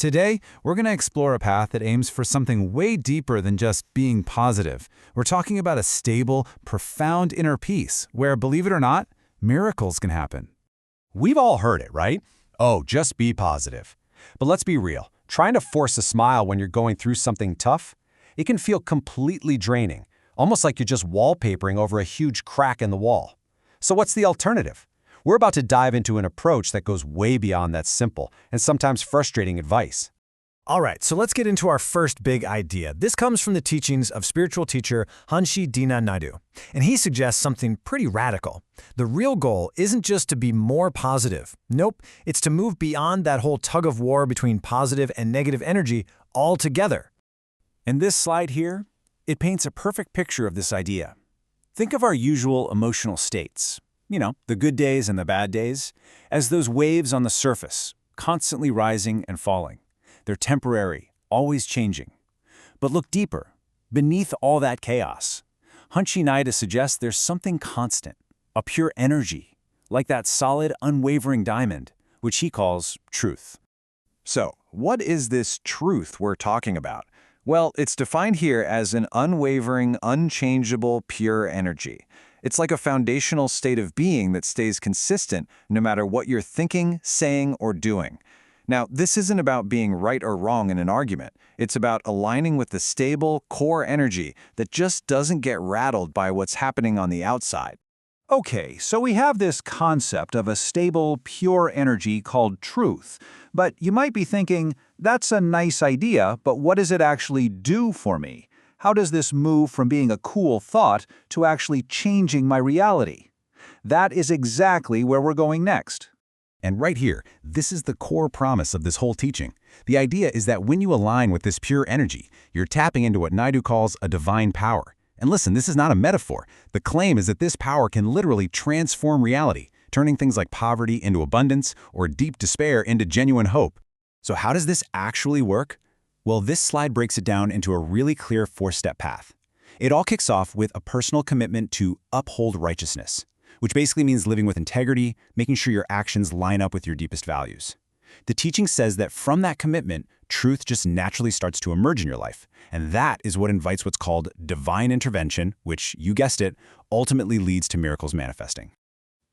Today, we're going to explore a path that aims for something way deeper than just being positive. We're talking about a stable, profound inner peace where, believe it or not, miracles can happen. We've all heard it, right? Oh, just be positive. But let's be real. Trying to force a smile when you're going through something tough, it can feel completely draining, almost like you're just wallpapering over a huge crack in the wall. So what's the alternative? We're about to dive into an approach that goes way beyond that simple and sometimes frustrating advice. All right, so let's get into our first big idea. This comes from the teachings of spiritual teacher Hanshi Deena Naidu, and he suggests something pretty radical. The real goal isn't just to be more positive. Nope, it's to move beyond that whole tug of war between positive and negative energy altogether. And this slide here, it paints a perfect picture of this idea. Think of our usual emotional states, the good days and the bad days, as those waves on the surface, constantly rising and falling. They're temporary, always changing. But look deeper, beneath all that chaos. Hanshi Deena suggests there's something constant, a pure energy, like that solid, unwavering diamond, which he calls truth. So, what is this truth we're talking about? Well, it's defined here as an unwavering, unchangeable, pure energy. It's like a foundational state of being that stays consistent no matter what you're thinking, saying, or doing. Now, this isn't about being right or wrong in an argument. It's about aligning with the stable, core energy that just doesn't get rattled by what's happening on the outside. Okay, so we have this concept of a stable, pure energy called truth. But you might be thinking, that's a nice idea, but what does it actually do for me? How does this move from being a cool thought to actually changing my reality? That is exactly where we're going next. And right here, this is the core promise of this whole teaching. The idea is that when you align with this pure energy, you're tapping into what Naidu calls a divine power. And listen, this is not a metaphor. The claim is that this power can literally transform reality, turning things like poverty into abundance or deep despair into genuine hope. So how does this actually work? Well, this slide breaks it down into a really clear four-step path. It all kicks off with a personal commitment to uphold righteousness, which basically means living with integrity, making sure your actions line up with your deepest values. The teaching says that from that commitment, truth just naturally starts to emerge in your life, and that is what invites what's called divine intervention, which, you guessed it, ultimately leads to miracles manifesting.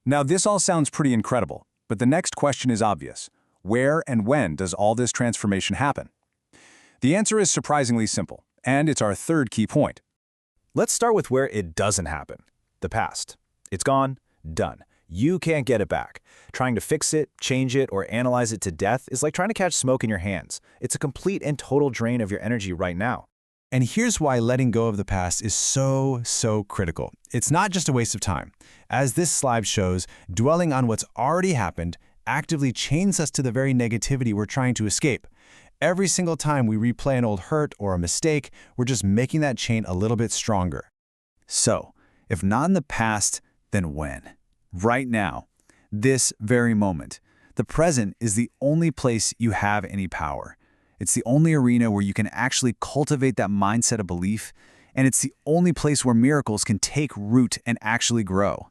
Now, this all sounds pretty incredible, but the next question is obvious. Where and when does all this transformation happen? The answer is surprisingly simple, and it's our third key point. Let's start with where it doesn't happen. The past. It's gone, done. You can't get it back. Trying to fix it, change it, or analyze it to death is like trying to catch smoke in your hands. It's a complete and total drain of your energy right now. And here's why letting go of the past is so critical. It's not just a waste of time. As this slide shows, dwelling on what's already happened actively chains us to the very negativity we're trying to escape. Every single time we replay an old hurt or a mistake, we're just making that chain a little bit stronger. So, if not in the past, then when? Right now, this very moment. The present is the only place you have any power. It's the only arena where you can actually cultivate that mindset of belief, and it's the only place where miracles can take root and actually grow.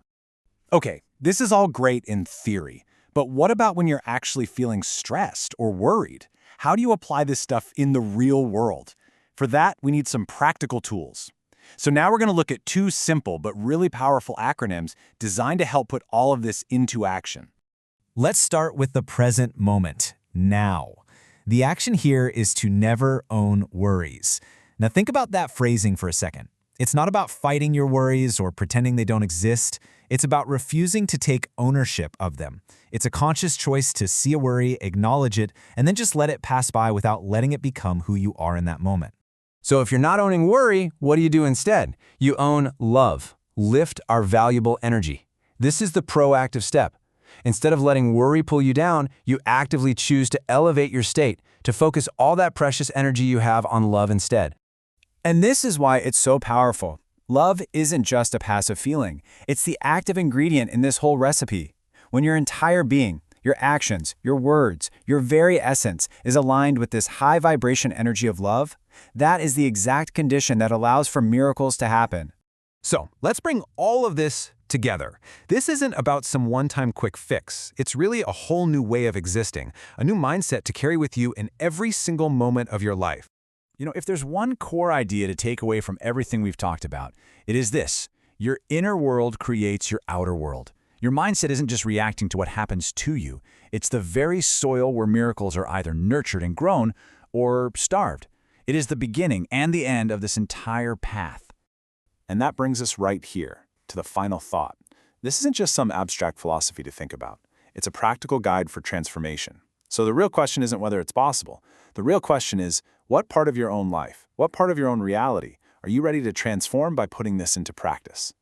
Okay, this is all great in theory, but what about when you're actually feeling stressed or worried? How do you apply this stuff in the real world? For that, we need some practical tools. So now we're going to look at two simple but really powerful acronyms designed to help put all of this into action. Let's start with the present moment, now. The action here is to never own worries. Now think about that phrasing for a second. It's not about fighting your worries or pretending they don't exist. It's about refusing to take ownership of them. It's a conscious choice to see a worry, acknowledge it, and then just let it pass by without letting it become who you are in that moment. So if you're not owning worry, what do you do instead? You own love. Lift our valuable energy. This is the proactive step. Instead of letting worry pull you down, you actively choose to elevate your state, to focus all that precious energy you have on love instead. And this is why it's so powerful. Love isn't just a passive feeling. It's the active ingredient in this whole recipe. When your entire being, your actions, your words, your very essence is aligned with this high vibration energy of love, that is the exact condition that allows for miracles to happen. So let's bring all of this together. This isn't about some one-time quick fix. It's really a whole new way of existing, a new mindset to carry with you in every single moment of your life. If there's one core idea to take away from everything we've talked about, it is this: your inner world creates your outer world. Your mindset isn't just reacting to what happens to you. It's the very soil where miracles are either nurtured and grown or starved. It is the beginning and the end of this entire path. And that brings us right here to the final thought. This isn't just some abstract philosophy to think about. It's a practical guide for transformation. So the real question isn't whether it's possible. The real question is, what part of your own life, what part of your own reality, are you ready to transform by putting this into practice?